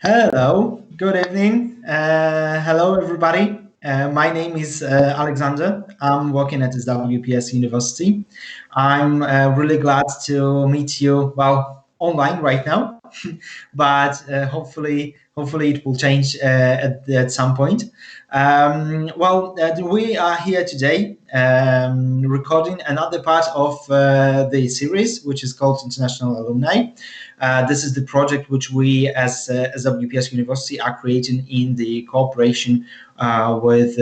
Hello, good evening. Hello, everybody. My name is Alexander. I'm working at SWPS University. I'm really glad to meet you, well, online right now, but hopefully it will change at some point. We are here today recording another part of the series, which is called International Alumni. This is the project which we, as WPS University, are creating in the cooperation with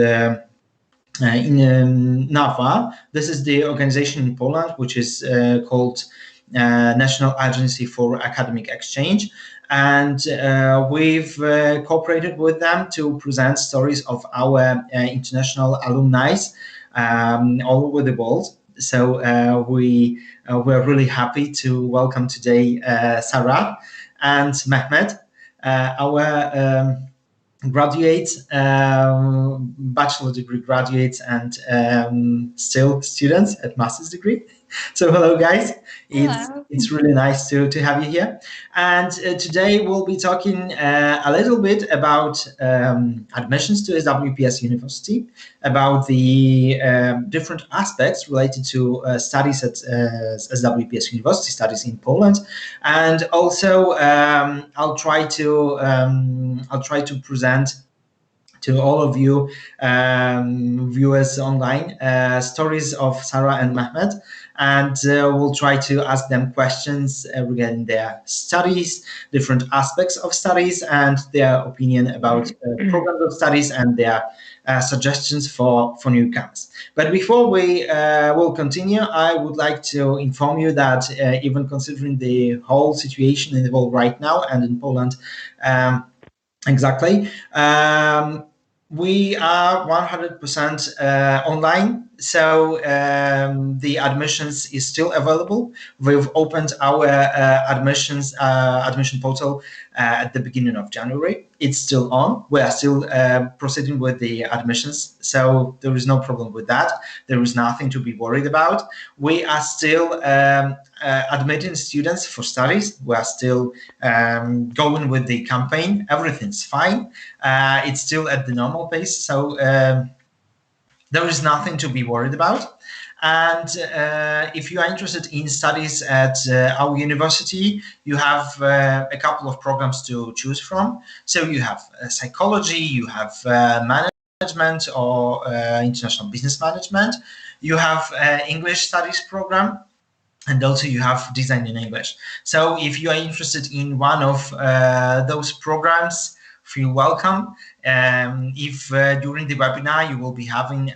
in NAFA. This is the organization in Poland, which is called National Agency for Academic Exchange. And we've cooperated with them to present stories of our international alumni all over the world. So we're really happy to welcome today Sara and Mehmet, our graduates, bachelor degree graduates, and still students at master's degree. So hello, guys. Hello. It's really nice to have you here. And today we'll be talking a little bit about admissions to SWPS University, about the different aspects related to studies at SWPS University, studies in Poland, and also I'll try to present to all of you viewers online stories of Sara and Mehmet, and we'll try to ask them questions regarding their studies, different aspects of studies, and their opinion about programs of studies and their suggestions for newcomers. But before we will continue, I would like to inform you that even considering the whole situation in the world right now and in Poland, exactly. We are 100% online, so the admissions is still available. We've opened our admission portal at the beginning of January. It's still on. We are still proceeding with the admissions, so there is no problem with that. There is nothing to be worried about. We are still admitting students for studies. We are still going with the campaign. Everything's fine. It's still at the normal pace, so there is nothing to be worried about. And if you are interested in studies at our university, you have a couple of programs to choose from. So you have psychology, you have management or international business management, you have English studies program, and also you have design in English. So if you are interested in one of those programs, feel welcome. If during the webinar you will be having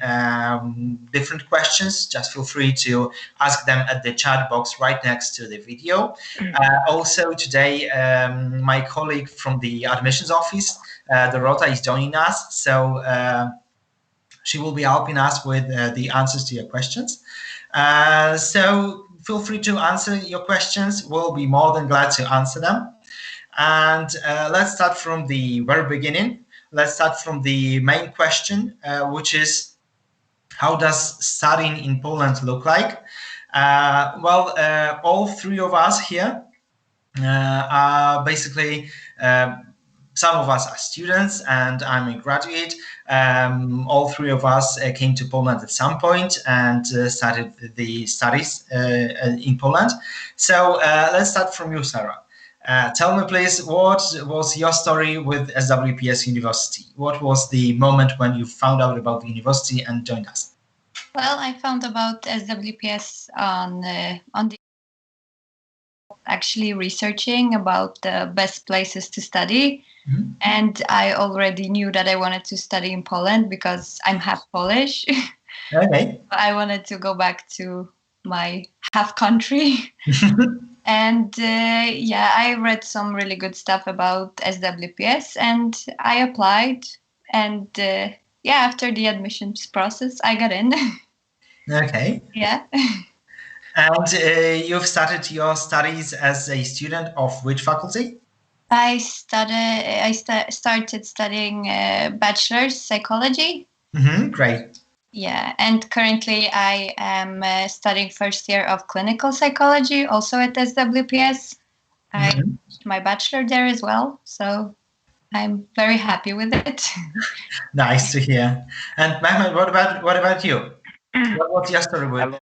different questions, just feel free to ask them at the chat box right next to the video. Also today, my colleague from the admissions office, Dorota, is joining us. So she will be helping us with the answers to your questions. So feel free to answer your questions. We'll be more than glad to answer them. And let's start from the very beginning. Let's start from the main question, which is, how does studying in Poland look like? All three of us here are basically, some of us are students and I'm a graduate. All three of us came to Poland at some point and started the studies in Poland. So let's start from you, Sara. Tell me, please, what was your story with SWPS University? What was the moment when you found out about the university and joined us? Well, I found about SWPS on the actually researching about the best places to study. Mm-hmm. And I already knew that I wanted to study in Poland because I'm half Polish. Okay. I wanted to go back to my half country. And I read some really good stuff about SWPS and I applied. And after the admissions process, I got in. Okay. Yeah. And you've started your studies as a student of which faculty? I started studying bachelor's psychology. Mm-hmm, great. Yeah, and currently I am studying first year of clinical psychology, also at SWPS. I did my bachelor there as well, so I'm very happy with it. Nice to hear. And Mehmet, what about you? What was your story with?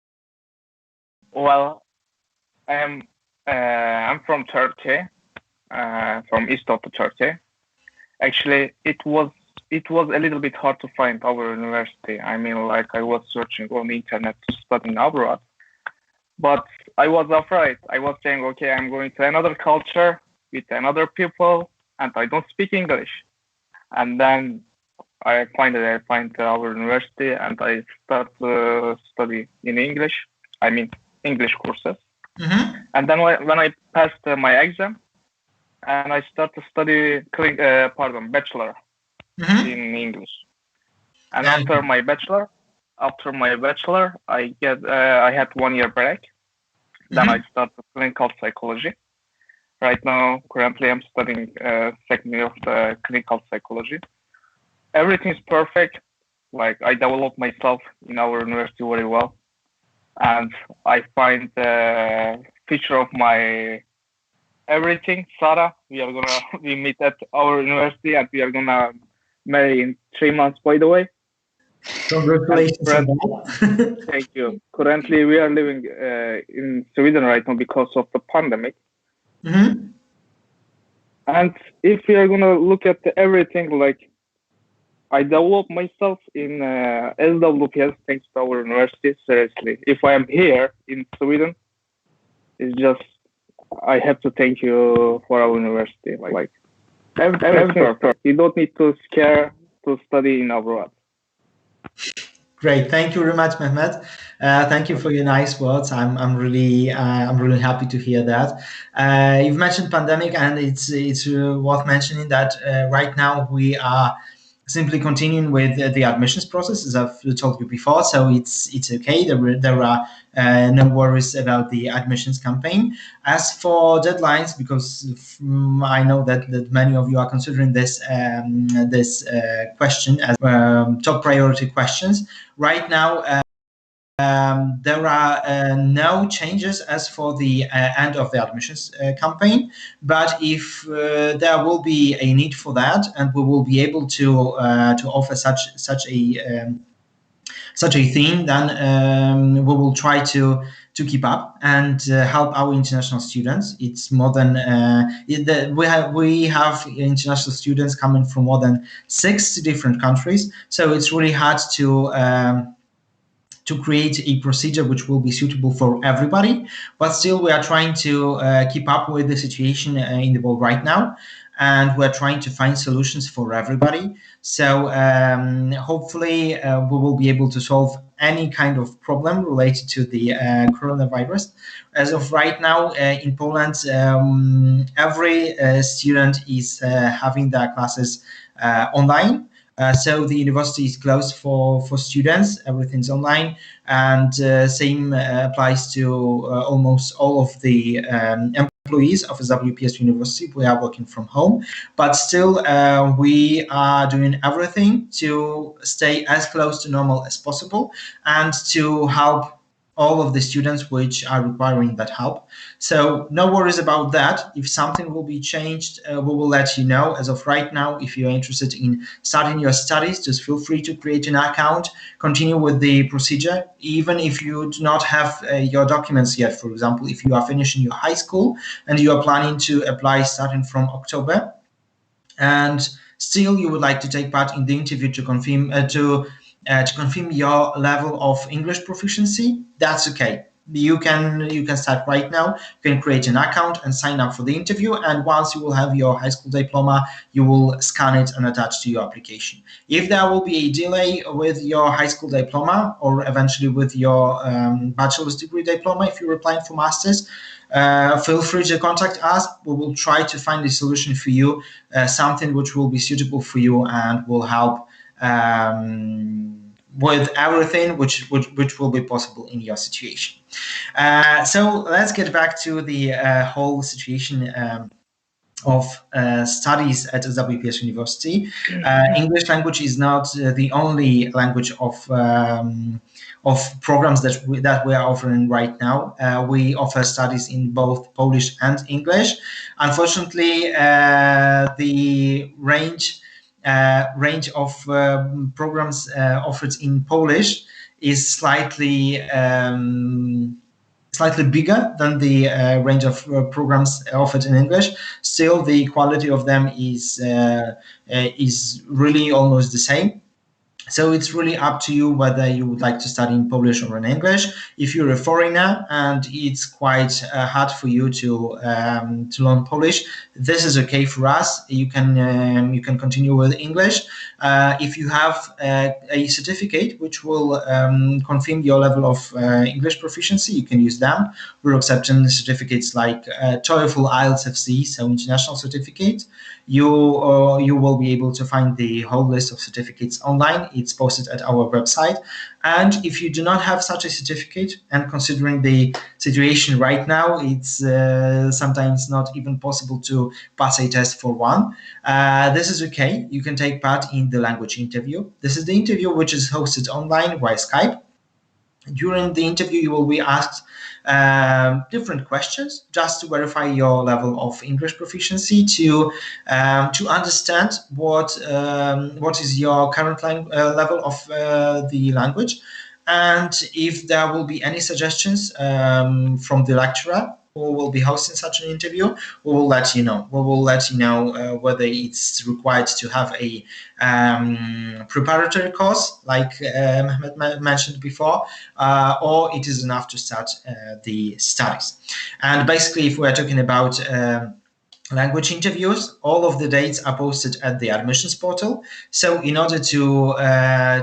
Well, I'm from Turkey, from east of Turkey. Actually, it was a little bit hard to find our university. I mean, like I was searching on the internet to study abroad, but I was afraid. I was saying, okay, I'm going to another culture with another people, and I don't speak English. And then I find our university, and I start to study in English. I mean, English courses. Mm-hmm. And then when I passed my exam, and I start to study bachelor Mm-hmm. in English. And And after my bachelor, I had 1 year break. Then I started clinical psychology. Right now, currently, I'm studying second year of the clinical psychology. Everything's perfect. Like I developed myself in our university very well, and I find the future of my everything. Sara, we meet at our university, and we are gonna marry in 3 months. By the way, congratulations on and that. thank you. Currently, we are living in Sweden right now because of the pandemic. Mm-hmm. And if we are gonna look at everything, like I developed myself in SWPS thanks to our university. Seriously, if I am here in Sweden, it's just I have to thank you for our university. Like everything is perfect. You don't need to scare to study in abroad. Great, thank you very much, Mehmet. Thank you for your nice words. I'm really happy to hear that. You've mentioned pandemic, and it's worth mentioning that right now we are simply continuing with the admissions process, as I've told you before. So it's okay. There are no worries about the admissions campaign. As for deadlines, because I know that many of you are considering this question as top priority questions. Right now, there are no changes as for the end of the admissions campaign, but if there will be a need for that, and we will be able to offer such a thing, then we will try to keep up and help our international students. It's more than we have international students coming from more than 6 different countries, so it's really hard to create a procedure which will be suitable for everybody. But still, we are trying to keep up with the situation in the world right now, and we're trying to find solutions for everybody. So hopefully we will be able to solve any kind of problem related to the coronavirus. As of right now, in Poland, every student is having their classes online. So the university is closed for students. Everything's online, and same applies to almost all of the employees of SWPS University. We are working from home, but still we are doing everything to stay as close to normal as possible and to help all of the students which are requiring that help. So no worries about that. If something will be changed, we will let you know. As of right now, if you're interested in starting your studies, just feel free to create an account, continue with the procedure. Even if you do not have your documents yet, for example, if you are finishing your high school and you are planning to apply starting from October, and still you would like to take part in the interview to confirm your level of English proficiency, that's okay. You can start right now. You can create an account and sign up for the interview, and once you will have your high school diploma, you will scan it and attach to your application. If there will be a delay with your high school diploma, or eventually with your bachelor's degree diploma, if you're applying for masters, feel free to contact us. We will try to find a solution for you, something which will be suitable for you and will help with everything which will be possible in your situation. So let's get back to the whole situation studies at SWPS University. English language is not the only language of programs that we are offering right now. We offer studies in both Polish and English. Unfortunately, the range of programs offered in Polish is slightly bigger than the range of programs offered in English. Still, the quality of them is really almost the same. So it's really up to you whether you would like to study in Polish or in English. If you're a foreigner and it's quite hard for you to learn Polish, this is okay for us. You can continue with English. If you have a certificate which will confirm your level of English proficiency, you can use them. We're accepting certificates like TOEFL, IELTS, FC, so international certificate. You will be able to find the whole list of certificates online. It's posted at our website. And if you do not have such a certificate, and considering the situation right now, it's sometimes not even possible to pass a test for one. This is okay. You can take part in the language interview. This is the interview which is hosted online via Skype. During the interview, you will be asked different questions just to verify your level of English proficiency, to understand what is your current level of the language, and if there will be any suggestions from the lecturer who will be hosting such an interview, we will let you know. We will let you know whether it's required to have a preparatory course, like Mehmet mentioned before, or it is enough to start the studies. And basically, if we're talking about language interviews, all of the dates are posted at the admissions portal. So in order to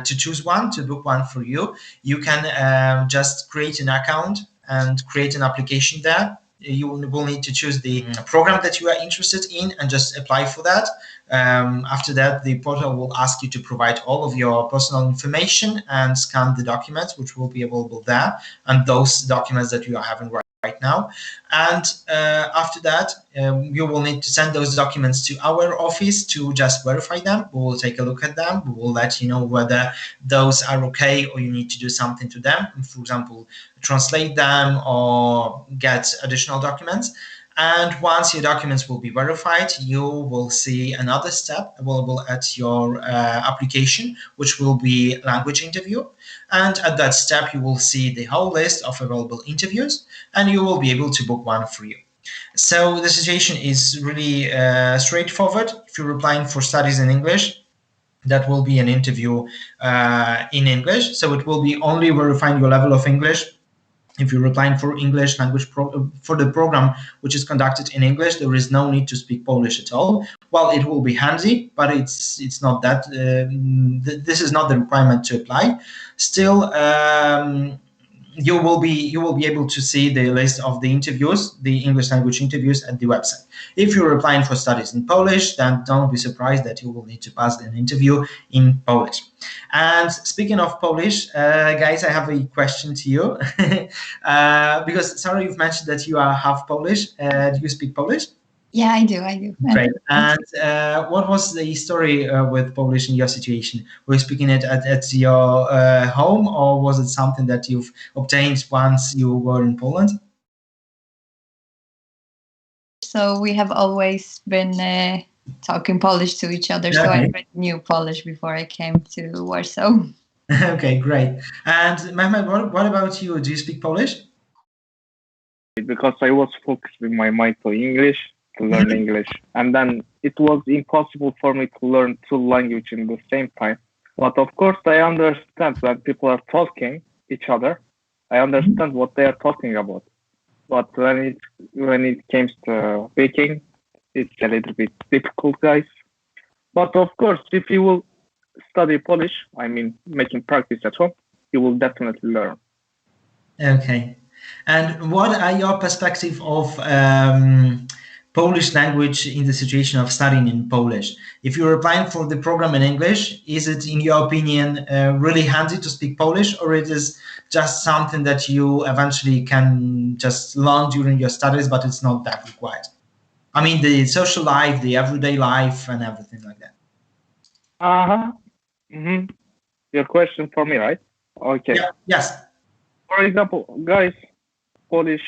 choose one, to book one for you, you can just create an account and create an application there. You will need to choose the program that you are interested in and just apply for that. After that, the portal will ask you to provide all of your personal information and scan the documents which will be available there, and those documents that you are having right now. And after that, you will need to send those documents to our office to just verify them. We will take a look at them. We will let you know whether those are okay or you need to do something to them. For example, translate them or get additional documents. And once your documents will be verified, you will see another step available at your application, which will be language interview. And at that step, you will see the whole list of available interviews, and you will be able to book one for you. So the situation is really straightforward. If you're applying for studies in English, that will be an interview in English. So it will be only verifying your level of English. If you're applying for English language for the program which is conducted in English, there is no need to speak Polish at all. Well, it will be handy, but it's not that. This is not the requirement to apply. Still, you will be able to see the list of the interviews, the English language interviews, at the website. If you're applying for studies in Polish, then don't be surprised that you will need to pass an interview in Polish. And speaking of Polish, guys, I have a question to you. Because Sara, you've mentioned that you are half Polish. Do you speak Polish? Yeah, I do. Great. And what was the story with Polish in your situation? Were you speaking it at your home, or was it something that you've obtained once you were in Poland? So we have always been talking Polish to each other. Okay. So I already knew Polish before I came to Warsaw. Okay, great. And Mehmet, what about you? Do you speak Polish? Because I was focused with my mind to English, to learn English. And then it was impossible for me to learn two languages in the same time. But of course, I understand when people are talking each other. I understand what they are talking about. But when it comes to speaking, it's a little bit difficult, guys. But of course, if you will study Polish, I mean, making practice at home, you will definitely learn. Okay. And what are your perspective of Polish language in the situation of studying in Polish? If you're applying for the program in English, is it, in your opinion, really handy to speak Polish, or it is just something that you eventually can just learn during your studies, but it's not that required? I mean, the social life, the everyday life, and everything like that. Uh-huh. Mm-hmm. Your question for me, right? Okay. Yeah. Yes. For example, guys, Polish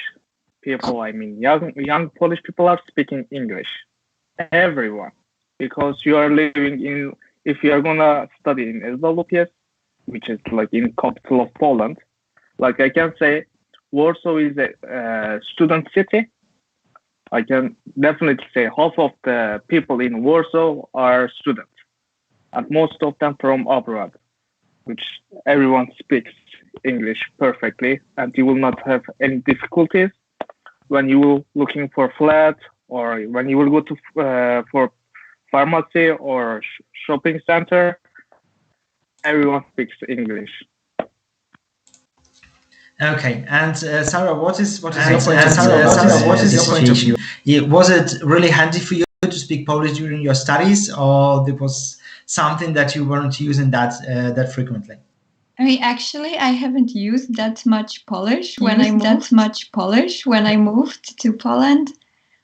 people, I mean, young Polish people are speaking English. Everyone. Because you are living in, if you are gonna study in SWPS, which is like in capital of Poland, like I can say, Warsaw is a student city. I can definitely say half of the people in Warsaw are students, and most of them from abroad, which everyone speaks English perfectly, and you will not have any difficulties when you will looking for flat or when you will go to for pharmacy or shopping center. Everyone speaks English. Okay, and Sarah, what is your And point of Sarah, view? what is your point of view? Was it really handy for you to speak Polish during your studies, or there was something that you weren't using that frequently? I mean, actually, I haven't used that much Polish when I moved to Poland,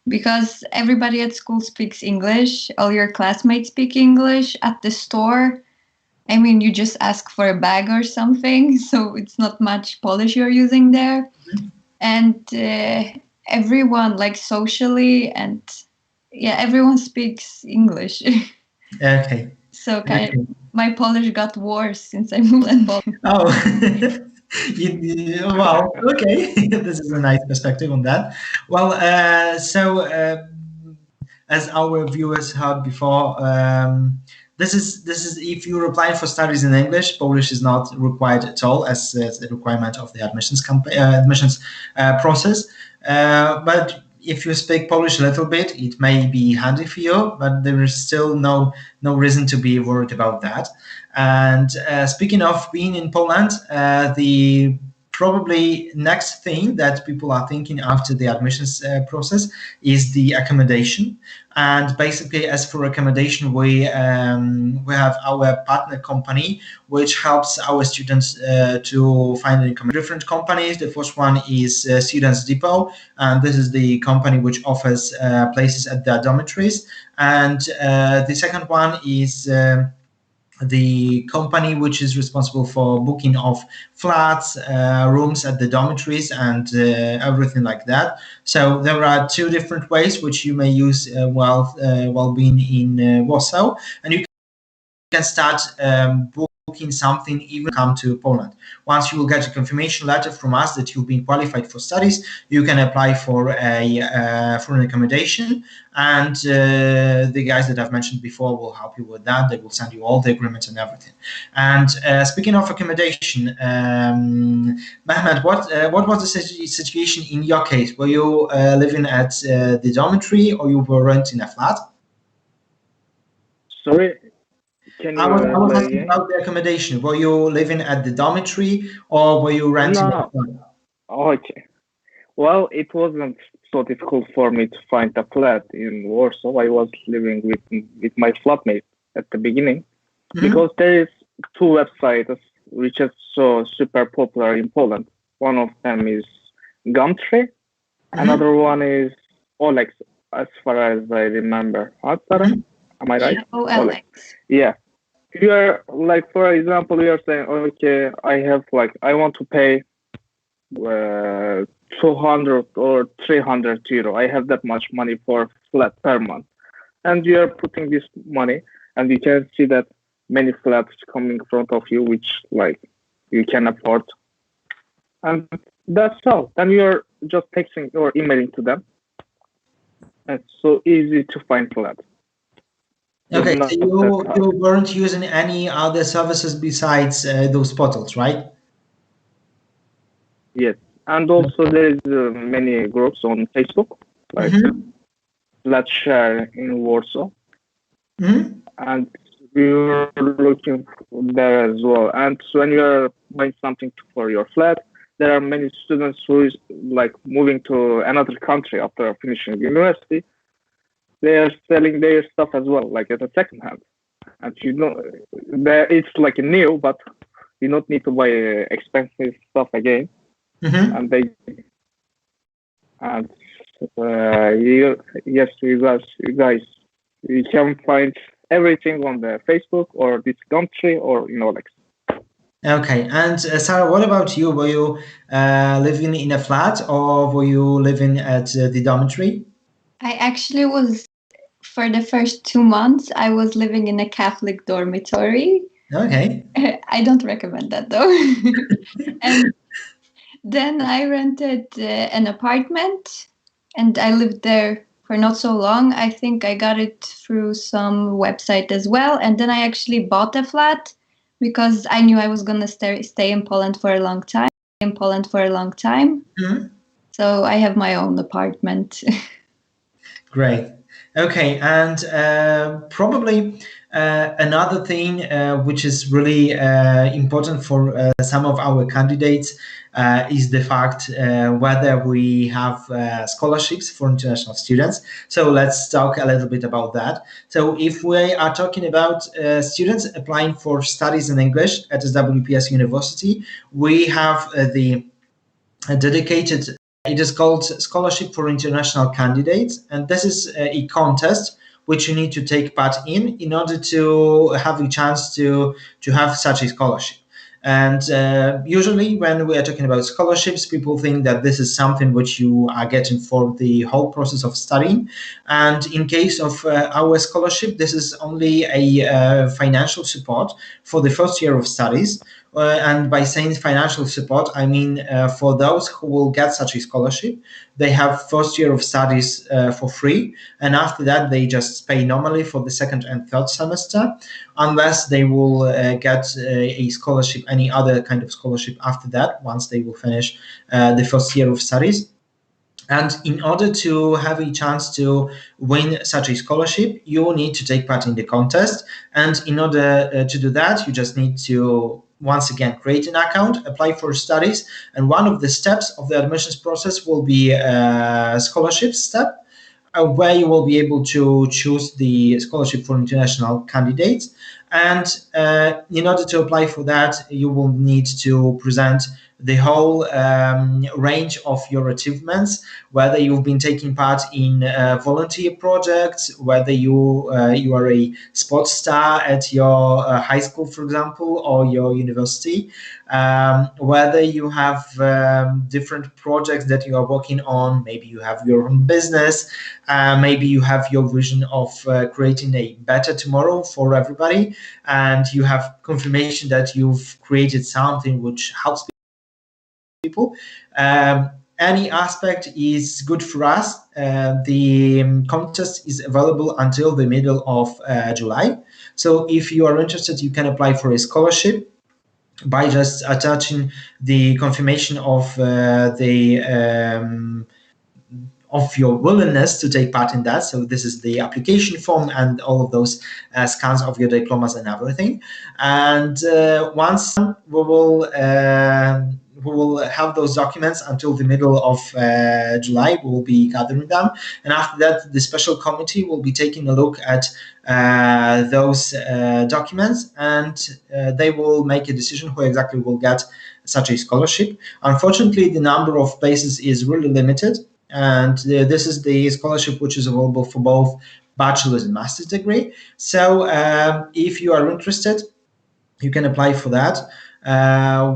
because everybody at school speaks English. All your classmates speak English. At the store, I mean, you just ask for a bag or something, so it's not much Polish you're using there. And everyone, like socially, and yeah, everyone speaks English. Okay. So my Polish got worse since I moved to Poland. Oh, well, okay. This is a nice perspective on that. Well, as our viewers heard before, this is if you're applying for studies in English, Polish is not required at all as a requirement of the admissions process. But if you speak Polish a little bit, it may be handy for you, but there is still no reason to be worried about that. And speaking of being in Poland, the probably next thing that people are thinking after the admissions process is the accommodation. And basically, as for accommodation, we have our partner company which helps our students to find different companies. The first one is Students Depot, and this is the company which offers places at their dormitories. And the second one is the company which is responsible for booking of flats, rooms at the dormitories, and everything like that. So there are two different ways which you may use while being in Warsaw, and you can start booking something even come to Poland. Once you will get a confirmation letter from us that you've been qualified for studies, you can apply for an accommodation, and the guys that I've mentioned before will help you with that. They will send you all the agreements and everything. And speaking of accommodation, Mehmet, what was the situation in your case? Were you living at the dormitory, or you were renting a flat? Sorry. I was asking about the accommodation. Were you living at the dormitory, or were you renting? No. Okay. Well, it wasn't so difficult for me to find a flat in Warsaw. I was living with my flatmate at the beginning, because there is two websites which are so super popular in Poland. One of them is Gumtree. Another one is Olex, as far as I remember. Sara? Am I right? Olex. Yeah. You are like, for example, you are saying, okay, I want to pay 200 or 300 euro. I have that much money for flat per month. And you are putting this money, and you can see that many flats come in front of you, which like you can afford. And that's all. Then you're just texting or emailing to them. It's so easy to find flats. Okay, so you weren't using any other services besides those portals, right? Yes, and also there is many groups on Facebook, like Let's Share in Warsaw, and we were looking there as well. And when you are buying something for your flat, there are many students who is like moving to another country after finishing university. They are selling their stuff as well, like at a second hand. And it's like new, but you don't need to buy expensive stuff again. And You guys, you can find everything on the Facebook or this country or in Olex. Okay, and Sarah, what about you? Were you living in a flat or were you living at the dormitory? I actually was, for the first 2 months, I was living in a Catholic dormitory. Okay. I don't recommend that though. And then I rented an apartment and I lived there for not so long. I think I got it through some website as well. And then I actually bought a flat because I knew I was going to stay in Poland for a long time. Mhm. So I have my own apartment. Great. Okay, and probably another thing which is really important for some of our candidates is the fact whether we have scholarships for international students. So let's talk a little bit about that. So if we are talking about students applying for studies in English at SWPS University, we have the dedicated, it is called Scholarship for International Candidates, and this is a contest which you need to take part in order to have a chance to have such a scholarship. And usually when we are talking about scholarships, people think that this is something which you are getting for the whole process of studying. And in case of our scholarship, this is only a financial support for the first year of studies. And by saying financial support, I mean for those who will get such a scholarship, they have first year of studies for free, and after that they just pay normally for the second and third semester, unless they will get a scholarship, any other kind of scholarship after that, once they will finish the first year of studies. And in order to have a chance to win such a scholarship, you need to take part in the contest. And in order to do that, you just need to once again create an account, apply for studies, and one of the steps of the admissions process will be a scholarship step, where you will be able to choose the scholarship for international candidates. And in order to apply for that, you will need to present the whole range of your achievements, whether you've been taking part in volunteer projects, whether you are a sports star at your high school, for example, or your university, whether you have different projects that you are working on, maybe you have your own business, maybe you have your vision of creating a better tomorrow for everybody, and you have confirmation that you've created something which helps people. Any aspect is good for us. The contest is available until the middle of July. So if you are interested, you can apply for a scholarship by just attaching the confirmation of of your willingness to take part in that. So this is the application form and all of those scans of your diplomas and everything. And once we will have those documents until the middle of July. We will be gathering them, and after that, the special committee will be taking a look at those documents, and they will make a decision who exactly will get such a scholarship. Unfortunately, the number of places is really limited, and this is the scholarship which is available for both bachelor's and master's degree. So if you are interested, you can apply for that.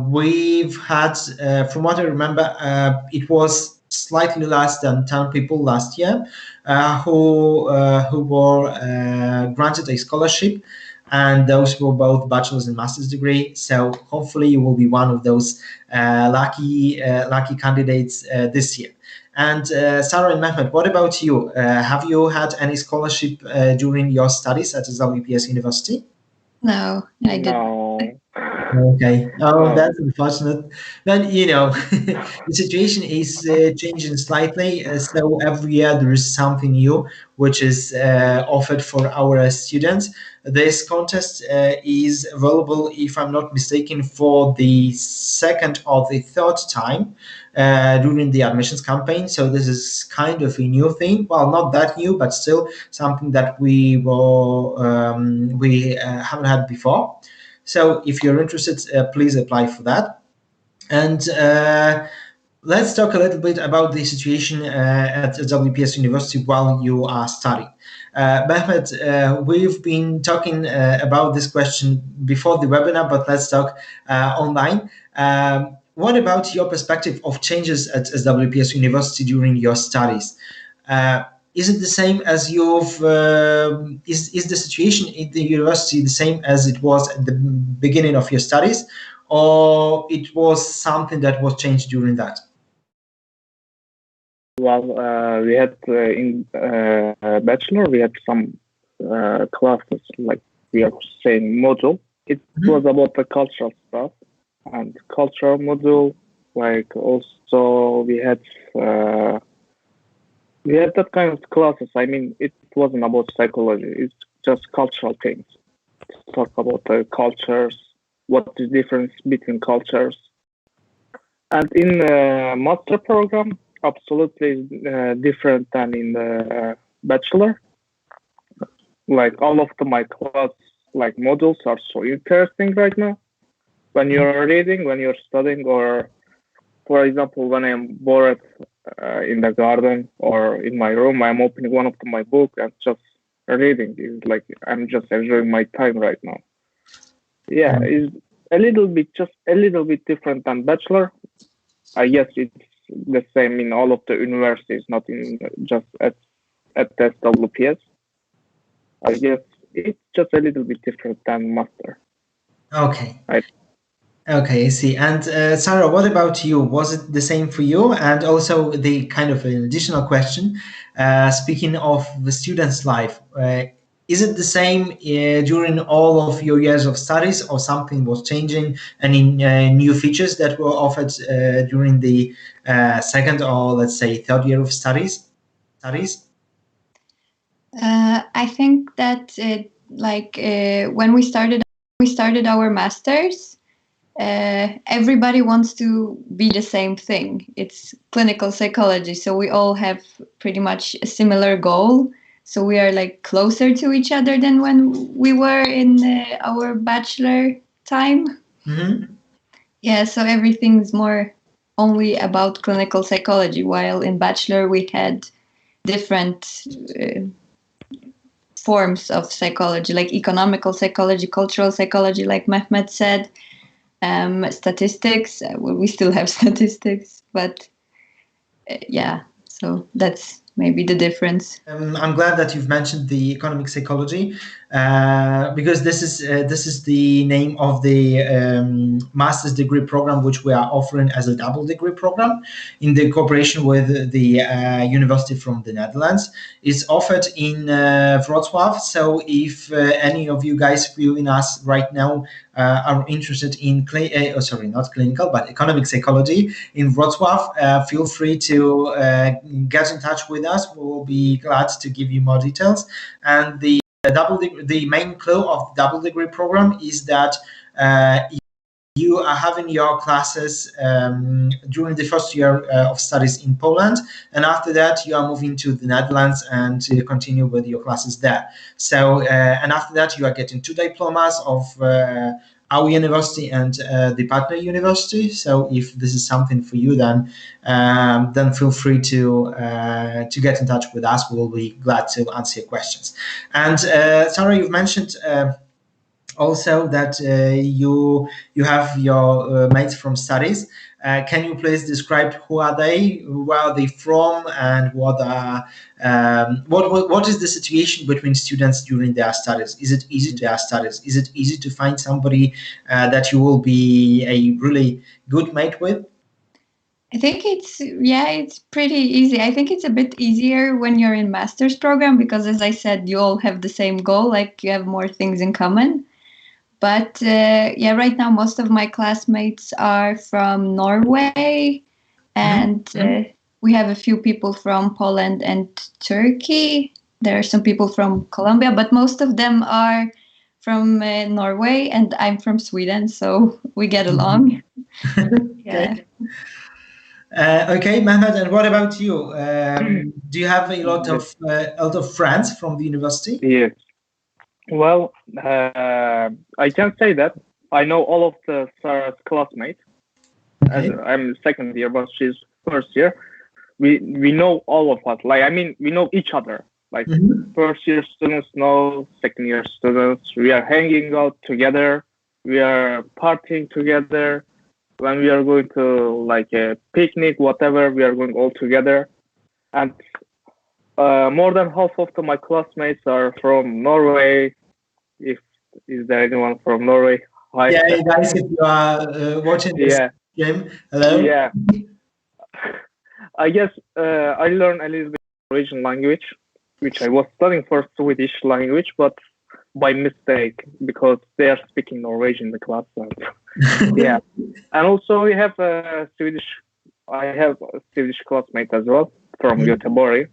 We've had, from what I remember, it was slightly less than 10 people last year who were granted a scholarship, and those were both bachelor's and master's degree. So hopefully you will be one of those lucky candidates this year. And Sara and Mehmet, what about you? Have you had any scholarship during your studies at SWPS University? No, I didn't. No. Okay. Oh, that's unfortunate. But the situation is changing slightly. So every year there is something new which is offered for our students. This contest is available, if I'm not mistaken, for the second or the third time during the admissions campaign. So this is kind of a new thing. Well, not that new, but still something that we haven't had before. So if you're interested, please apply for that. And let's talk a little bit about the situation at SWPS University while you are studying. Mehmet, we've been talking about this question before the webinar, but let's talk online. What about your perspective of changes at SWPS University during your studies? Is it the same as is the situation in the university the same as it was at the beginning of your studies, or it was something that was changed during that? Well, we had in bachelor, we had some classes, like we are saying module. It was about the cultural stuff, and cultural module, like also we had that kind of classes. I mean, it wasn't about psychology. It's just cultural things. Talk about the cultures, what is the difference between cultures. And in the master program, absolutely different than in the bachelor. Like all of my class, like modules are so interesting right now. When you're reading, when you're studying, or for example, when I'm bored in the garden or in my room, I'm opening one of my book and just reading. It's like I'm just enjoying my time right now. Yeah, it's just a little bit different than bachelor. I guess it's the same in all of the universities, not in just at the SWPS. I guess it's just a little bit different than master. Okay. Okay, I see. And Sara, what about you? Was it the same for you? And also the kind of an additional question, speaking of the student's life, is it the same during all of your years of studies, or something was changing? Any new features that were offered during the second or let's say third year of studies? I think that when we started our masters, everybody wants to be the same thing. It's clinical psychology, so we all have pretty much a similar goal. So we are like closer to each other than when we were in our bachelor time. Mm-hmm. Yeah, so everything's more only about clinical psychology, while in bachelor we had different forms of psychology, like economical psychology, cultural psychology, like Mehmet said, statistics. We still have statistics, but yeah, so that's maybe the difference. I'm glad that you've mentioned the economic psychology, because this is the name of the master's degree program which we are offering as a double degree program in the cooperation with the university from the Netherlands. It's offered in Wrocław. So if any of you guys viewing us right now are interested in not clinical but economic psychology in Wrocław, feel free to get in touch with us. We will be glad to give you more details. And the main clue of the double degree program is that you are having your classes during the first year of studies in Poland, and after that you are moving to the Netherlands and to continue with your classes there. So and after that you are getting 2 diplomas of our university and the partner university. So if this is something for you, then feel free to get in touch with us. We will be glad to answer your questions. And Sara, you've mentioned also that you have your mates from studies. Can you please describe who are they, where are they from, and what is the situation between students during their studies? Is it easy to find somebody that you will be a really good mate with? I think it's pretty easy. I think it's a bit easier when you're in master's program because, as I said, you all have the same goal, like you have more things in common. But right now most of my classmates are from Norway, and we have a few people from Poland and Turkey. There are some people from Colombia, but most of them are from Norway, and I'm from Sweden, so we get along. Yeah. Okay, Mehmet, and what about you? Do you have a lot of friends from the university? Yes. Well, I can say that I know all of the Sara's classmates. I'm second year, but she's first year, we know all of us. Like, I mean, we know each other. Like, first year students know second year students. We are hanging out together. We are partying together. When we are going to like a picnic, whatever, we are going all together. And more than half of my classmates are from Norway. Is there anyone from Norway? Hi. Yeah, guys, if you are watching this game, hello. Yeah. I guess I learned a little bit of Norwegian language, which I was studying for Swedish language, but by mistake because they are speaking Norwegian in the class. Yeah, and also we have a Swedish. I have a Swedish classmate as well from Göteborg,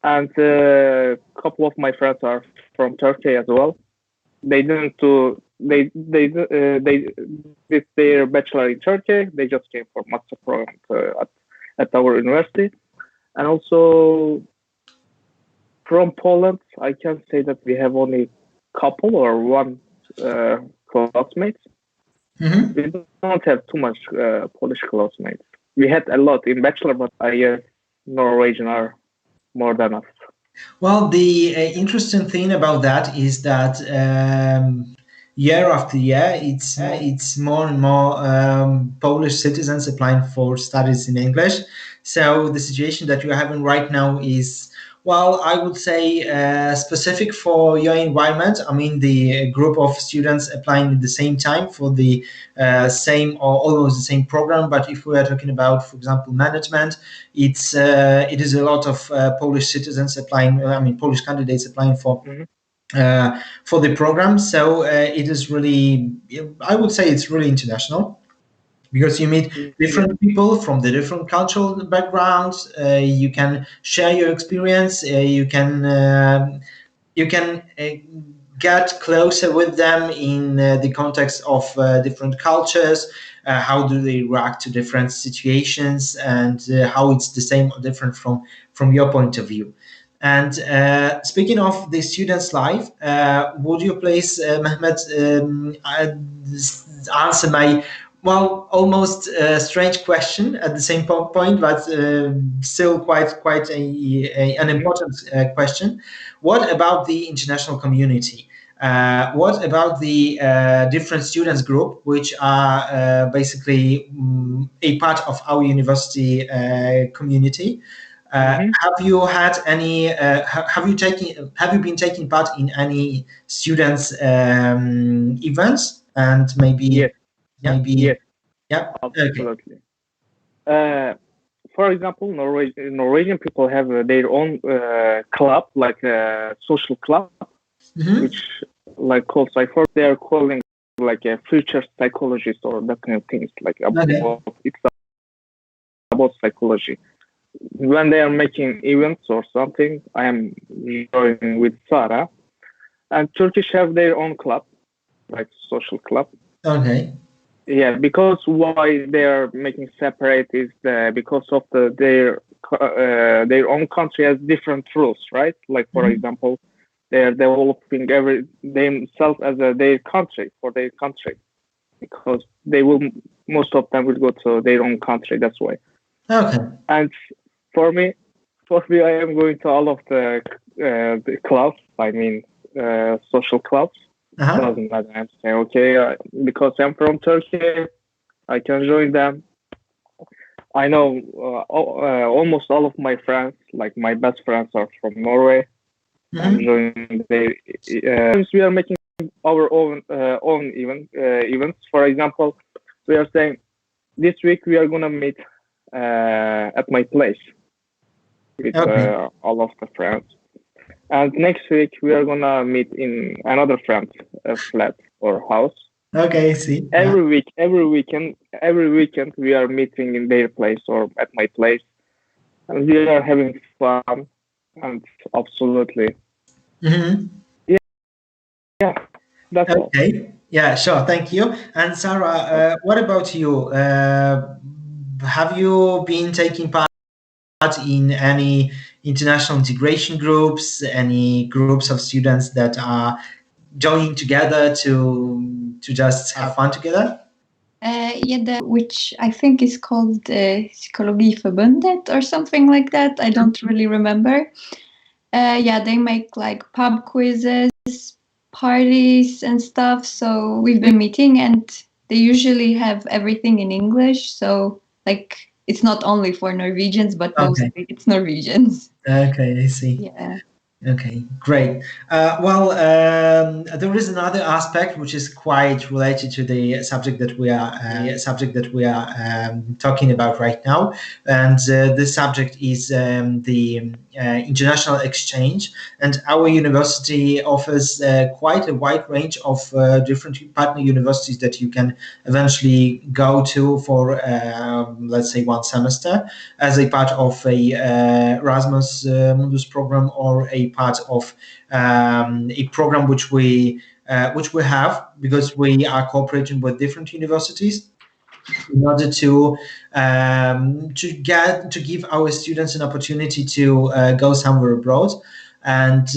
and a couple of my friends are from Turkey as well. They didn't do. They did their bachelor in Turkey. They just came for master program at our university, and also from Poland. I can say that we have only couple or one classmates. We don't have too much Polish classmates. We had a lot in bachelor, but I guess Norwegian are more than us. Well, the interesting thing about that is that year after year, it's more and more Polish citizens applying for studies in English. So the situation that you're having right now is, well, I would say specific for your environment. I mean, the group of students applying at the same time for the same or almost the same program. But if we are talking about, for example, management, it is a lot of Polish citizens applying. I mean, Polish candidates applying for the program. So it is really, I would say, it's really international, because you meet different people from the different cultural backgrounds. You can share your experience. You can get closer with them in the context of different cultures. How do they react to different situations, and how it's the same or different from your point of view. And speaking of the student's life, would you please, Mehmet, answer my almost strange question at the same point, but still quite an important question. What about the international community? What about the different students group, which are basically a part of our university community? Have you had any? Have you been taking part in any students events? And maybe. Yes. Maybe. Yes. Yeah. Absolutely. Okay. For example, Norwegian people have their own club, like a social club, which like called they are calling like a future psychologist or that kind of things. Like it's about psychology. When they are making events or something, I am joining with Sara, and Turkish have their own club, like social club. Okay. Yeah, because why they are making separate is because of their own country has different rules, right? Like for example, they are developing themselves as their country because most of them will go to their own country. That's why. Okay. And for me, I am going to all of the clubs. I mean, social clubs. Doesn't matter. I'm saying okay because I'm from Turkey, I can join them. I know almost all of my friends, like my best friends, are from Norway. I'm joining their we are making our own events. For example, we are saying this week we are gonna meet at my place with all of the friends. And next week we are gonna meet in another friend's flat or house. Okay, see. Every weekend we are meeting in their place or at my place, and we are having fun. And absolutely, yeah, that's all. Okay. Yeah, sure. Thank you. And Sara, what about you? Have you been taking part in any international integration groups, any groups of students that are joining together to just have fun together? Which I think is called Psykologieförbundet or something like that. I don't really remember. They make like pub quizzes, parties and stuff. So we've been meeting, and they usually have everything in English. So like it's not only for Norwegians, but mostly it's Norwegians. Okay, I see. Yeah. Okay, great. There is another aspect which is quite related to the subject that we are talking about right now, and this subject is the international exchange. And our university offers quite a wide range of different partner universities that you can eventually go to for, let's say, one semester as a part of a Erasmus Mundus program, or a part of a program which we have, because we are cooperating with different universities in order to give our students an opportunity to go somewhere abroad. And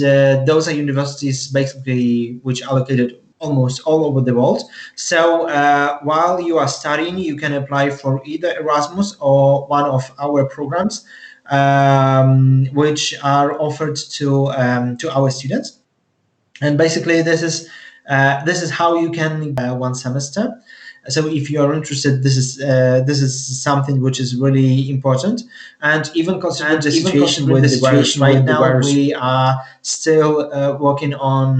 those are universities basically which are located almost all over the world. So while you are studying, you can apply for either Erasmus or one of our programs, which are offered to our students. And basically, this is how you can one semester. So if you are interested, this is something which is really important. And even considering the situation with the virus right now, we are still working on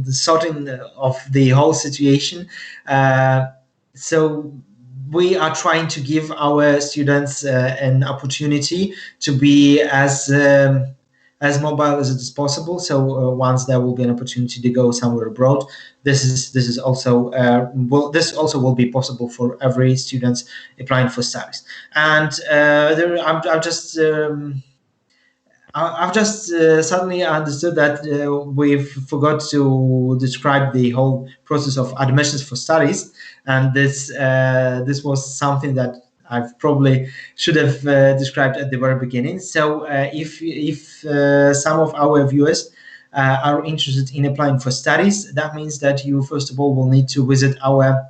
the sorting of the whole situation. So we are trying to give our students an opportunity to be as mobile as it is possible. So once there will be an opportunity to go somewhere abroad, this also will be possible for every student applying for studies. And I've just suddenly understood that we forgot to describe the whole process of admissions for studies, and this was something that I probably should have described at the very beginning. So if some of our viewers are interested in applying for studies, that means that you first of all will need to visit our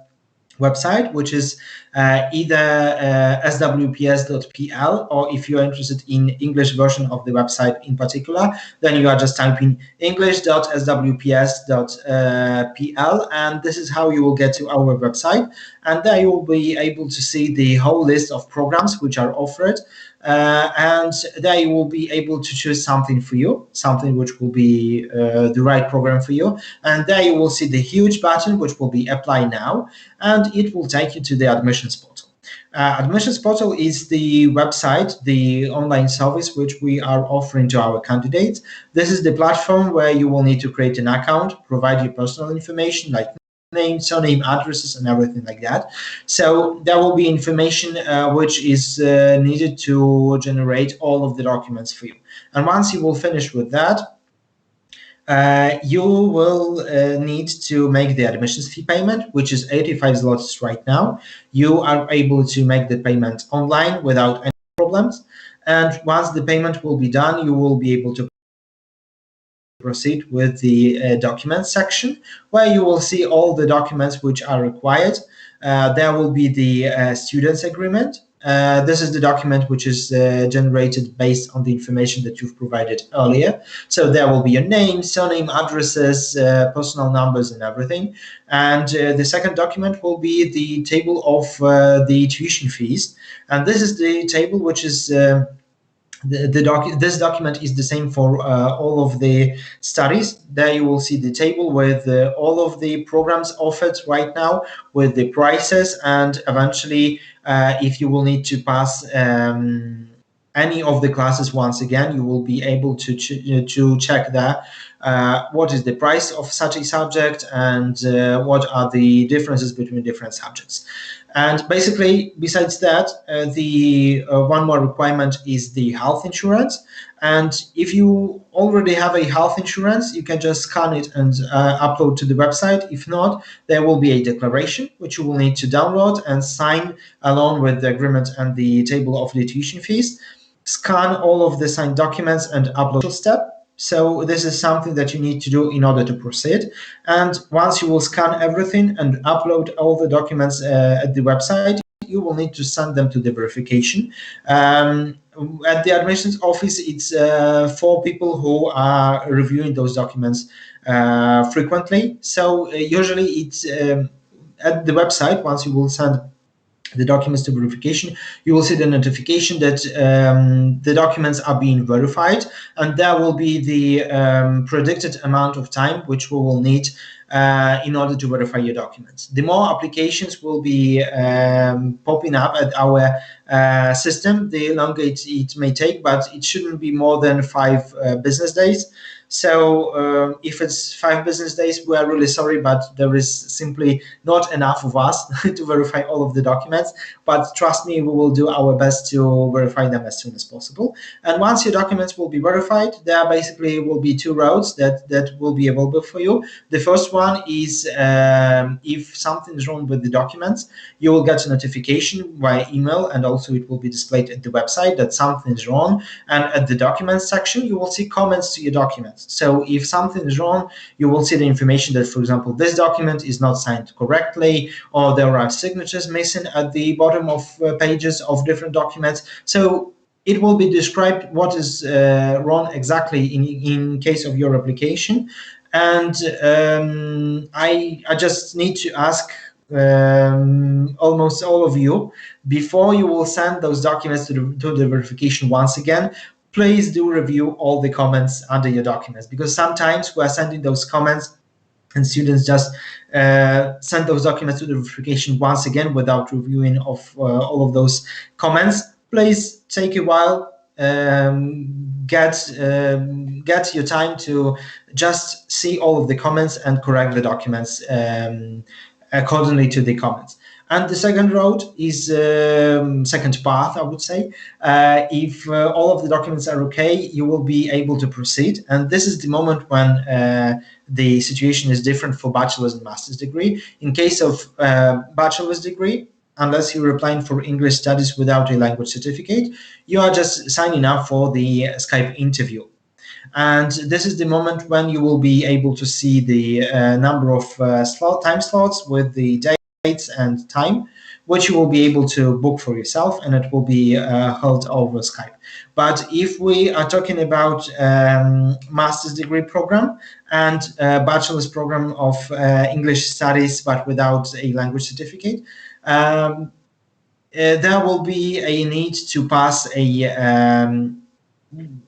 website, which is either swps.pl, or if you are interested in English version of the website in particular, then you are just typing english.swps.pl, and this is how you will get to our website. And there you will be able to see the whole list of programs which are offered, and there you will be able to choose something for you, something which will be the right program for you. And there you will see the huge button which will be apply now, and it will take you to the admissions portal. Admissions portal is the website, the online service which we are offering to our candidates. This is the platform where you will need to create an account, provide your personal information like name, surname, addresses, and everything like that. So there will be information which is needed to generate all of the documents for you. And once you will finish with that, you will need to make the admissions fee payment, which is 85 zlotys right now. You are able to make the payment online without any problems. And once the payment will be done, you will be able to proceed with the documents section, where you will see all the documents which are required. There will be the students agreement. This is the document which is generated based on the information that you've provided earlier. So there will be your name, surname, addresses, personal numbers, and everything. And the second document will be the table of the tuition fees. And this is the table which is this document is the same for all of the studies. There you will see the table with all of the programs offered right now, with the prices, and eventually if you will need to pass any of the classes once again, you will be able to check there what is the price of such a subject, and what are the differences between different subjects. And basically, besides that, the one more requirement is the health insurance. And if you already have a health insurance, you can just scan it and upload to the website. If not, there will be a declaration which you will need to download and sign along with the agreement and the table of the tuition fees. Scan all of the signed documents and upload step. So this is something that you need to do in order to proceed. And once you will scan everything and upload all the documents at the website, you will need to send them to the verification. At the admissions office, it's 4 people who are reviewing those documents frequently. So usually it's at the website, once you will send the documents to verification, you will see the notification that the documents are being verified, and there will be the predicted amount of time which we will need in order to verify your documents. The more applications will be popping up at our system, the longer it may take, but it shouldn't be more than 5 business days. So if it's 5 business days, we are really sorry, but there is simply not enough of us to verify all of the documents. But trust me, we will do our best to verify them as soon as possible. And once your documents will be verified, there basically will be 2 routes that will be available for you. The first one is if something is wrong with the documents, you will get a notification via email, and also it will be displayed at the website that something is wrong. And at the documents section, you will see comments to your documents. So if something is wrong, you will see the information that, for example, this document is not signed correctly, or there are signatures missing at the bottom of pages of different documents. So it will be described what is wrong exactly in case of your application. And I just need to ask almost all of you, before you will send those documents to the verification once again, please do review all the comments under your documents, because sometimes we are sending those comments and students just send those documents to the verification once again without reviewing of all of those comments. Please take a while, get your time to just see all of the comments and correct the documents accordingly to the comments. And the second road is second path, I would say. If all of the documents are okay, you will be able to proceed. And this is the moment when the situation is different for bachelor's and master's degree. In case of bachelor's degree, unless you're applying for English studies without a language certificate, you are just signing up for the Skype interview. And this is the moment when you will be able to see the number of time slots with the dates and time, which you will be able to book for yourself, and it will be held over Skype. But if we are talking about master's degree program and bachelor's program of English studies, but without a language certificate, there will be a need to pass a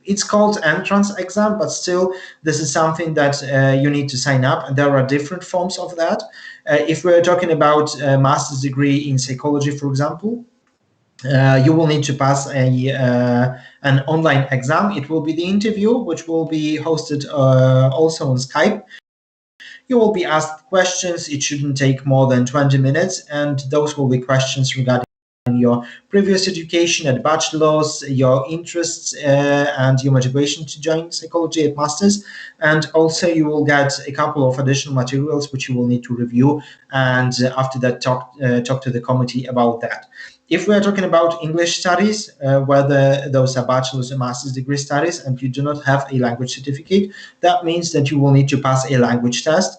it's called entrance exam, but still this is something that you need to sign up, and there are different forms of that. If we're talking about a master's degree in psychology, for example, you will need to pass an online exam. It will be the interview, which will be hosted also on Skype. You will be asked questions. It shouldn't take more than 20 minutes, and those will be questions regarding your previous education at bachelor's, your interests and your motivation to join psychology at master's. And also you will get a couple of additional materials which you will need to review, and after that talk to the committee about that. If we are talking about English studies, whether those are bachelor's or master's degree studies, and you do not have a language certificate, that means that you will need to pass a language test.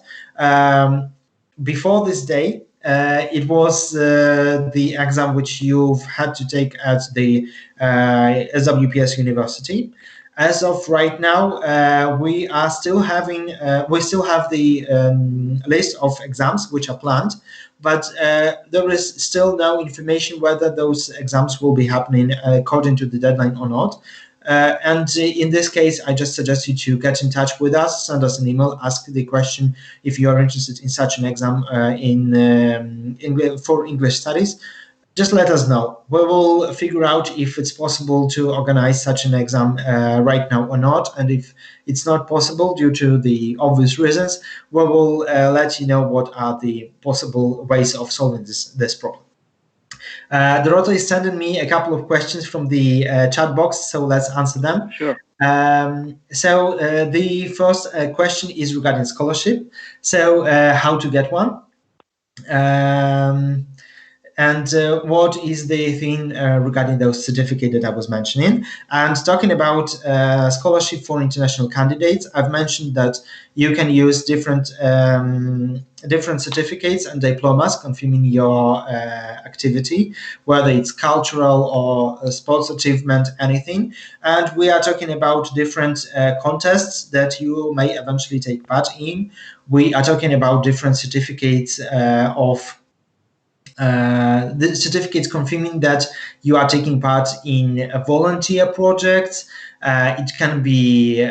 Before this day, it was the exam which you've had to take at the SWPS University. As of right now, we still have the list of exams which are planned, but there is still no information whether those exams will be happening according to the deadline or not. And in this case, I just suggest you to get in touch with us, send us an email, ask the question if you are interested in such an exam for English studies. Just let us know. We will figure out if it's possible to organize such an exam right now or not. And if it's not possible due to the obvious reasons, we will let you know what are the possible ways of solving this problem. Dorota is sending me a couple of questions from the chat box, so let's answer them. Sure. So the first question is regarding scholarship. So how to get one? and what is the thing regarding those certificates that I was mentioning. And talking about scholarship for international candidates, I've mentioned that you can use different certificates and diplomas confirming your activity, whether it's cultural or sports achievement, anything. And we are talking about different contests that you may eventually take part in. We are talking about different certificates of the certificates confirming that you are taking part in a volunteer projects. It can be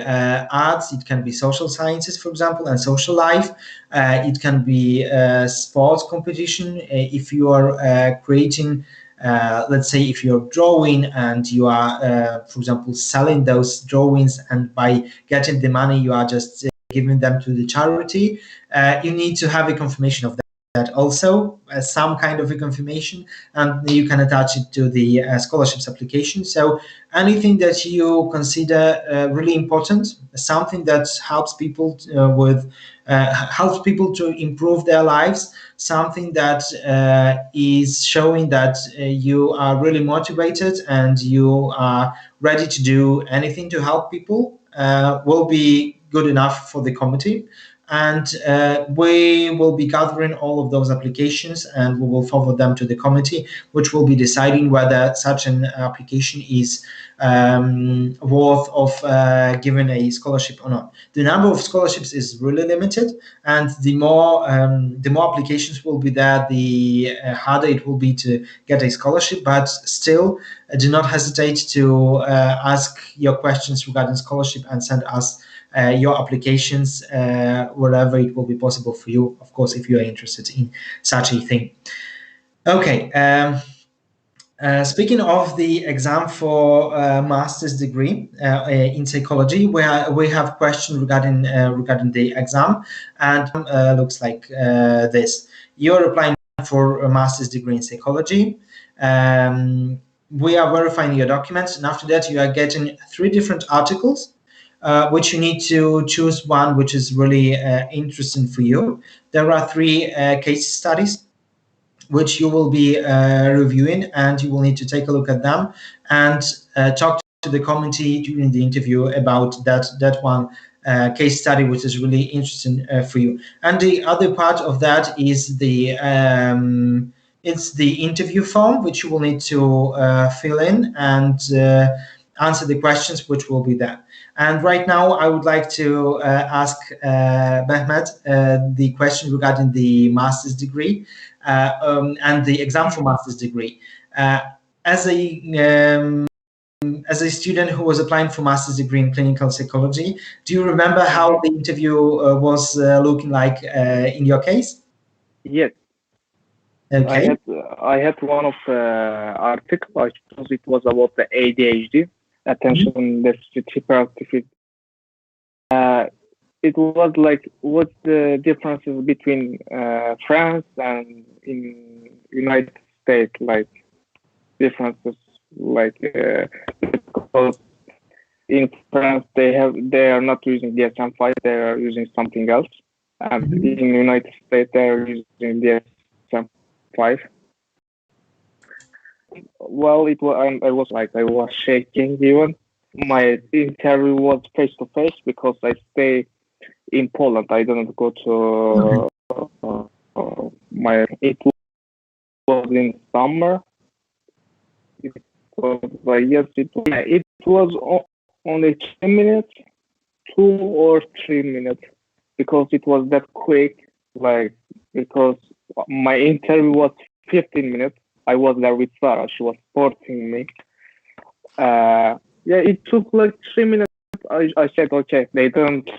arts, it can be social sciences, for example, and social life. It can be sports competition. If you are creating, let's say, if you're drawing and you are, for example, selling those drawings, and by getting the money, you are just giving them to the charity, you need to have a confirmation of that also, some kind of a confirmation, and you can attach it to the scholarships application. So anything that you consider really important, something that helps people helps people to improve their lives, something that is showing that you are really motivated and you are ready to do anything to help people, will be good enough for the committee. And we will be gathering all of those applications, and we will forward them to the committee, which will be deciding whether such an application is worth of giving a scholarship or not. The number of scholarships is really limited, and the more applications will be there, the harder it will be to get a scholarship. But still, do not hesitate to ask your questions regarding scholarship and send us your applications wherever it will be possible for you, of course, if you are interested in such a thing. Okay. Speaking of the exam for master's degree in psychology, where we have questions regarding the exam, and looks like this. You're applying for a master's degree in psychology. We are verifying your documents, and after that, you are getting 3 different articles, which you need to choose one which is really interesting for you. There are 3 case studies which you will be reviewing, and you will need to take a look at them and talk to the committee during the interview about that one case study which is really interesting for you. And the other part of that is it's the interview form, which you will need to fill in and answer the questions which will be there. And right now, I would like to ask Mehmet the question regarding the master's degree and the exam for master's degree. As a student who was applying for master's degree in clinical psychology, do you remember how the interview was looking like in your case? Yes. Okay. I had one of the articles. It was about the ADHD, attention deficit hyperactivity. It was like, what's the differences between France and in United States, like differences, like because in France they are not using DSM-5, they are using something else, and in the United States they are using DSM-5. Well, I was shaking even. My interview was face to face because I stay in Poland. I didn't go to it was in summer. It was only 2 minutes, 2 or 3 minutes, because it was that quick. Like, because my interview was 15 minutes. I was there with Sara. She was supporting me. It took like 3 minutes. I said, okay, they didn't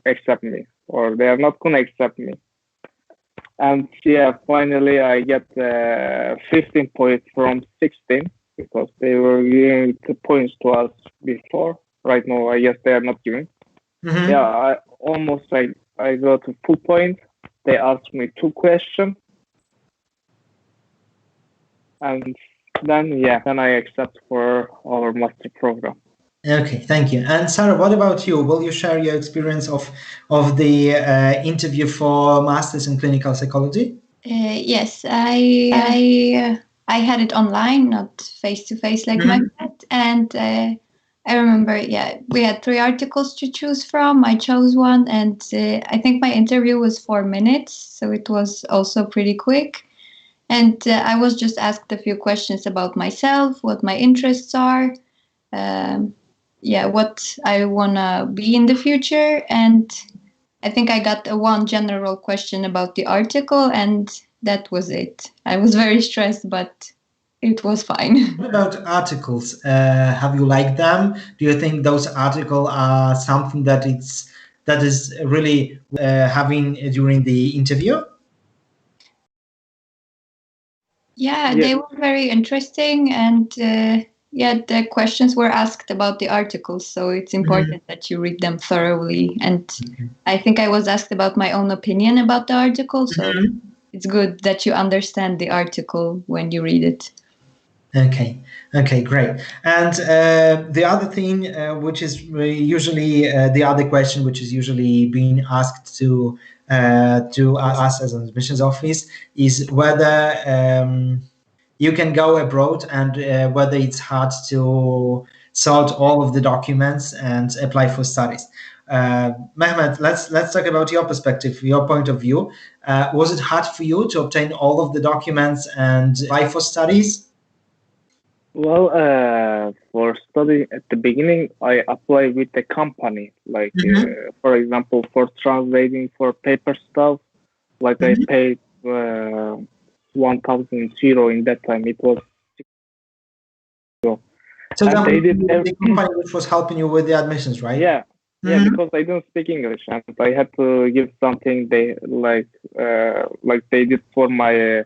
accept me, or they are not gonna accept me. And finally I get 15 points from 16, because they were giving the points to us before. Right now, I guess they are not giving. I got a full point. They asked me 2 questions. And then I accept for our master program. Okay, thank you. And Sara, what about you? Will you share your experience of the interview for Masters in Clinical Psychology? Yes, I had it online, not face to face like Mehmet, and I remember, yeah, we had 3 articles to choose from. I chose one, and I think my interview was 4 minutes, so it was also pretty quick. And I was just asked a few questions about myself, what my interests are, yeah, what I wanna be in the future, and I think I got one general question about the article, and that was it. I was very stressed, but it was fine. What about articles? Have you liked them? Do you think those articles are something that is really having during the interview? Yeah, Yeah. they were very interesting, and yeah, the questions were asked about the articles, so it's important that you read them thoroughly. And I think I was asked about my own opinion about the article, so it's good that you understand the article when you read it. Okay, great. And the other thing, which is usually the other question, which is usually being asked to us as an admissions office, is whether you can go abroad and whether it's hard to sort all of the documents and apply for studies. Mehmet, let's talk about your perspective, your point of view. Was it hard for you to obtain all of the documents and apply for studies? Well, for study at the beginning, I applied with the company. Like, for example, for translating for paper stuff, like I paid 1,000 euro in that time. It was so. So And that they was did the company which was helping you with the admissions, right? yeah, because I don't speak English and I had to give something they like they did for my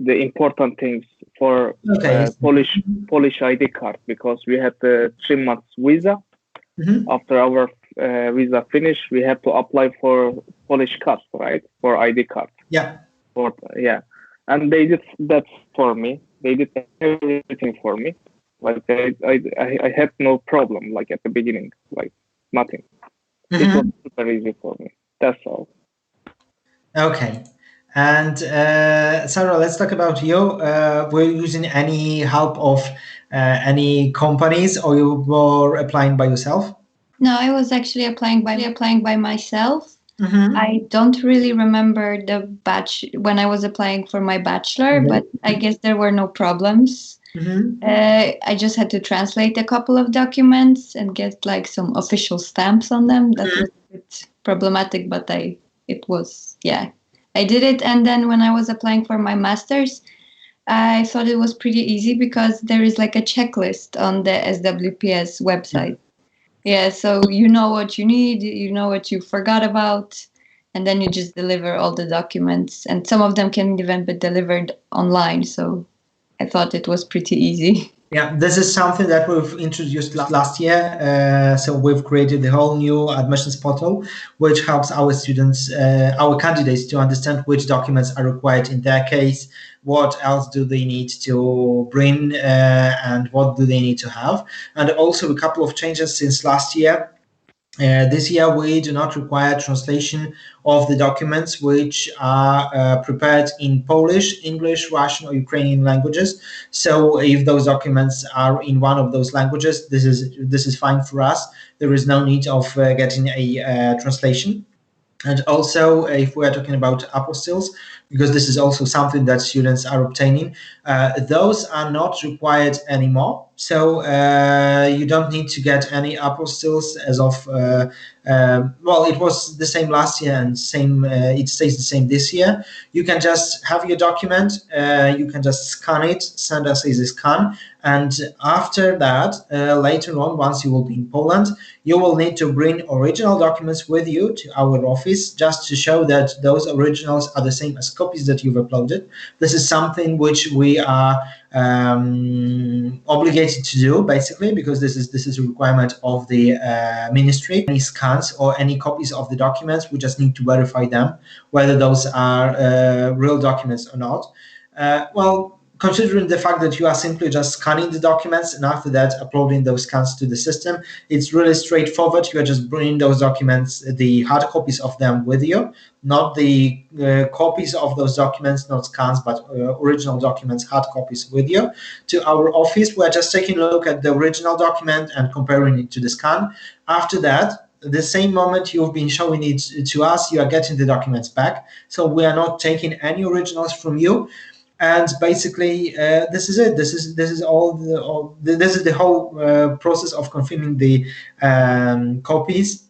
the important things for Okay. Polish ID card because we had the 3 months visa. After our visa finished, we had to apply for Polish card, right? For ID card. Yeah. And they did that for me. They did everything for me. Like I had no problem. Like at the beginning, like nothing. It was super easy for me. That's all. Okay. And Sara, let's talk about you. Were you using any help of any companies, or you were applying by yourself? No, I was actually applying by myself. I don't really remember the batch when I was applying for my bachelor, but I guess there were no problems. I just had to translate a couple of documents and get like some official stamps on them. That was a bit problematic, but I did it. And then when I was applying for my master's, I thought it was pretty easy because there is like a checklist on the SWPS website. Yeah, so you know what you need, you know what you forgot about, and then you just deliver all the documents. And some of them can even be delivered online. So I thought it was pretty easy. Yeah, this is something that we've introduced last year. So we've created the whole new admissions portal, which helps our students, our candidates, to understand which documents are required in their case, what else do they need to bring, and what do they need to have. And also a couple of changes since last year. This year, we do not require translation of the documents which are prepared in Polish, English, Russian, or Ukrainian languages. So, if those documents are in one of those languages, this is fine for us. There is no need of getting a translation. And also, if we are talking about apostilles, because this is also something that students are obtaining, those are not required anymore. So you don't need to get any apostilles as of, well, it was the same last year and it stays the same this year. You can just have your document, you can just scan it, send us a scan. And after that, later on, once you will be in Poland, you will need to bring original documents with you to our office just to show that those originals are the same as copies that you've uploaded. This is something which we are obligated to do, basically, because this is a requirement of the ministry. Any scans or any copies of the documents, we just need to verify them, whether those are real documents or not. Well, considering the fact that you are simply just scanning the documents and after that uploading those scans to the system, it's really straightforward. You are just bringing those documents, the hard copies of them with you, not the copies of those documents, not scans, but original documents, hard copies with you to our office. We're just taking a look at the original document and comparing it to the scan. After that, the same moment you've been showing it to us, you are getting the documents back. So we are not taking any originals from you. And basically, this is it. This is this is the whole process of confirming the copies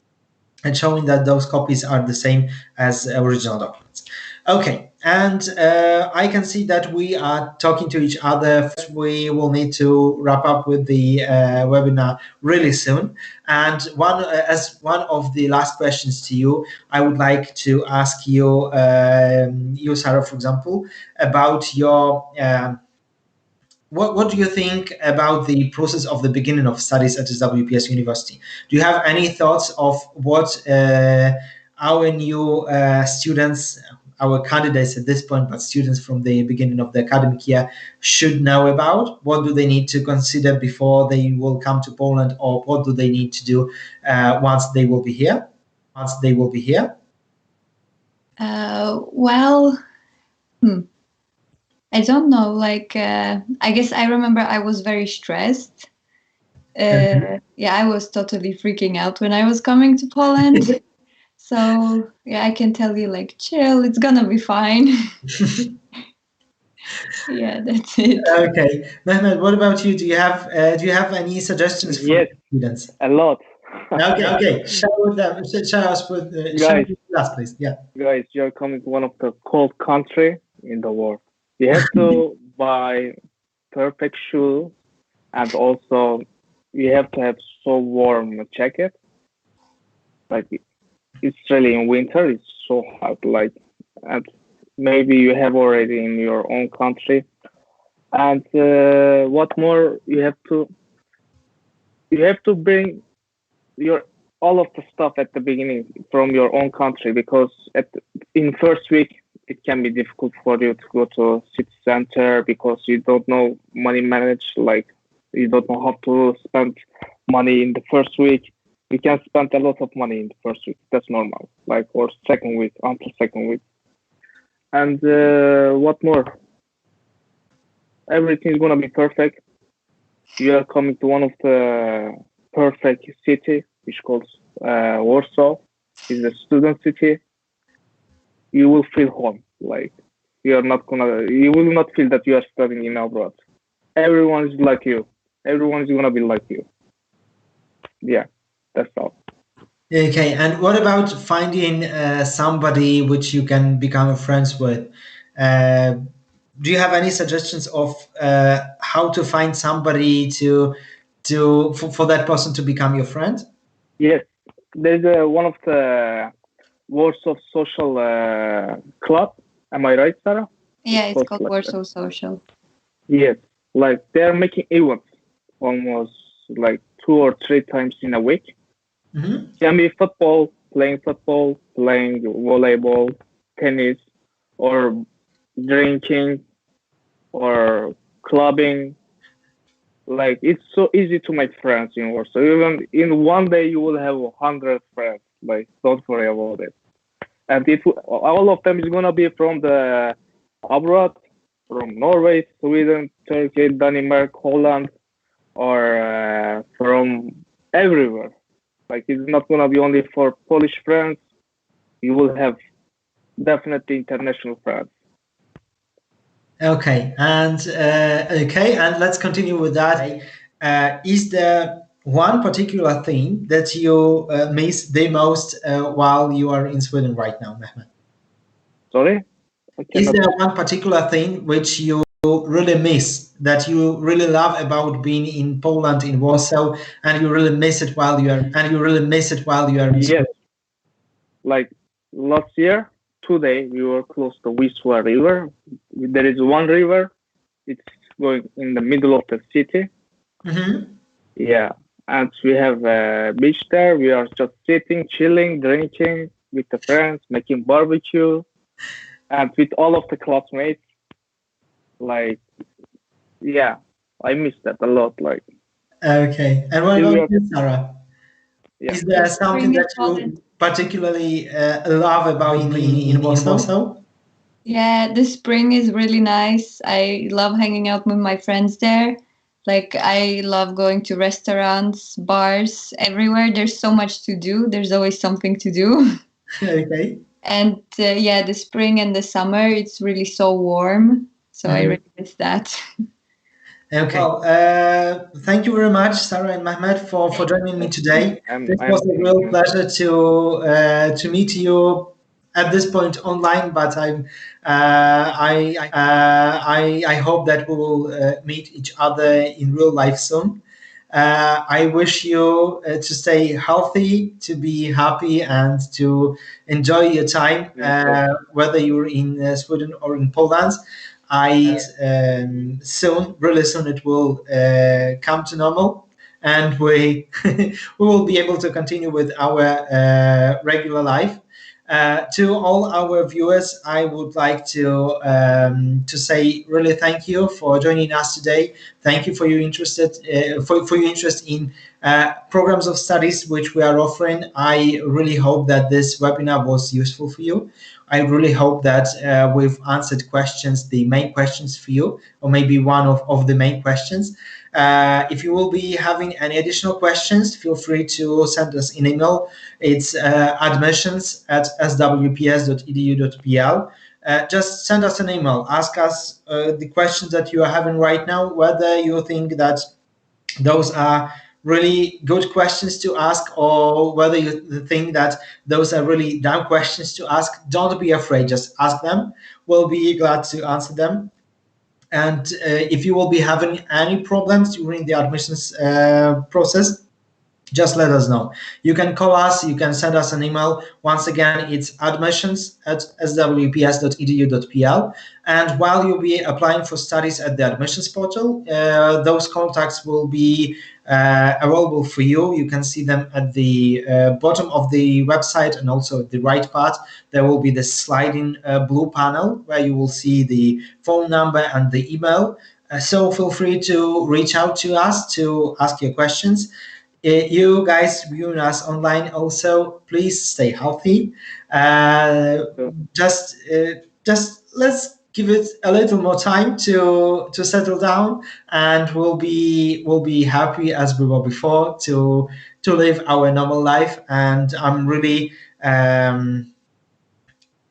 and showing that those copies are the same as original documents. Okay, and I can see that we are talking to each other. We will need to wrap up with the webinar really soon. And as one of the last questions to you, I would like to ask you, Sara, for example, about your what do you think about the process of the beginning of studies at SWPS University? Do you have any thoughts of what our new students, our candidates at this point, but students from the beginning of the academic year should know about? What do they need to consider before they will come to Poland, or what do they need to do once they will be here? I don't know. I guess I remember I was very stressed. I was totally freaking out when I was coming to Poland. So I can tell you, chill, it's gonna be fine. Yeah, that's it. Okay, Mehmet, what about you? Do you have any suggestions for students? A lot. Okay. Share us with us, please. Yeah. Guys, you're coming to one of the cold country in the world. You have to buy perfect shoes, and also you have to have so warm jacket. It's really in winter. It's so hot. And maybe you have already in your own country. And what more? You have to bring all of the stuff at the beginning from your own country, because in first week it can be difficult for you to go to city center because you don't know money manage. You don't know how to spend money in the first week. You can spend a lot of money in the first week. That's normal. Or second week, until second week. And what more? Everything is gonna be perfect. You are coming to one of the perfect city, which calls Warsaw. It's a student city. You will feel home. You will not feel that you are studying in abroad. Everyone is like you. Everyone is gonna be like you. Yeah, that's all. Okay, and what about finding somebody which you can become friends with? Do you have any suggestions of how to find somebody for that person to become your friend? Yes, there's one of the Warsaw Social Club. Am I right, Sara? Yeah, it's called Warsaw Social. Yes, they're making events almost 2 or 3 times in a week. Mm-hmm. Can be playing volleyball, tennis, or drinking, or clubbing. It's so easy to make friends in Warsaw. Even in one day, you will have 100 friends. Don't worry about it. And all of them is gonna be from the abroad, from Norway, Sweden, Turkey, Denmark, Holland, or from everywhere. It's not gonna be only for Polish friends. You will have definitely international friends. Okay, and let's continue with that. Is there one particular thing that you miss the most while you are in Sweden right now, Mehmet? Sorry? Is there one particular thing which you really miss, that you really love about being in Poland, in Warsaw, and you really miss it while you are in Sweden? Yes. Last year, today we were close to Wisła River. There is one river. It's going in the middle of the city. Mm-hmm. Yeah, and we have a beach there. We are just sitting, chilling, drinking with the friends, making barbecue, and with all of the classmates. Yeah, I miss that a lot. Like, Okay. And what New about York, you, Sarah? yeah. Is there something Spring is that you particularly love about being in Warsaw? Yeah, the spring is really nice. I love hanging out with my friends there. Like, I love going to restaurants, bars, everywhere. There's so much to do. There's always something to do. Okay. And yeah, the spring and the summer, it's really so warm. So I really miss that. Okay. Well, thank you very much, Sarah and Mehmet, for joining me today. This was I'm a real thinking. pleasure to meet you at this point online, but I hope that we will meet each other in real life soon. I wish you to stay healthy, to be happy, and to enjoy your time, whether you're in Sweden or in Poland. I soon, really soon, it will come to normal, and we we will be able to continue with our regular life. To all our viewers, I would like to say really thank you for joining us today. Thank you for your for your interest in programs of studies which we are offering. I really hope that this webinar was useful for you. I really hope that we've answered questions, the main questions for you, or maybe one of the main questions. If you will be having any additional questions, feel free to send us an email. It's admissions@swps.edu.pl. Just send us an email. Ask us the questions that you are having right now, whether you think that those are really good questions to ask, or whether you think that those are really dumb questions to ask. Don't be afraid, just ask them. We'll be glad to answer them. And if you will be having any problems during the admissions process, just let us know. You can call us, you can send us an email. Once again, it's admissions@swps.edu.pl. And while you'll be applying for studies at the admissions portal, those contacts will be available for you. You can see them at the bottom of the website, and also at the right part, there will be the sliding blue panel where you will see the phone number and the email. So feel free to reach out to us to ask your questions. You guys viewing us online also, please stay healthy. So, Just let's give it a little more time to settle down, and we'll be happy as we were before to live our normal life. And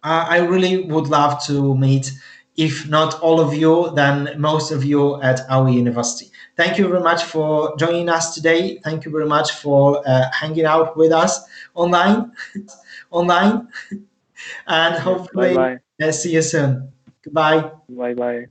I really would love to meet, if not all of you, then most of you at our university. Thank you very much for joining us today. Thank you very much for hanging out with us online, online, and yes, bye hopefully bye. see you soon. Goodbye. Bye bye.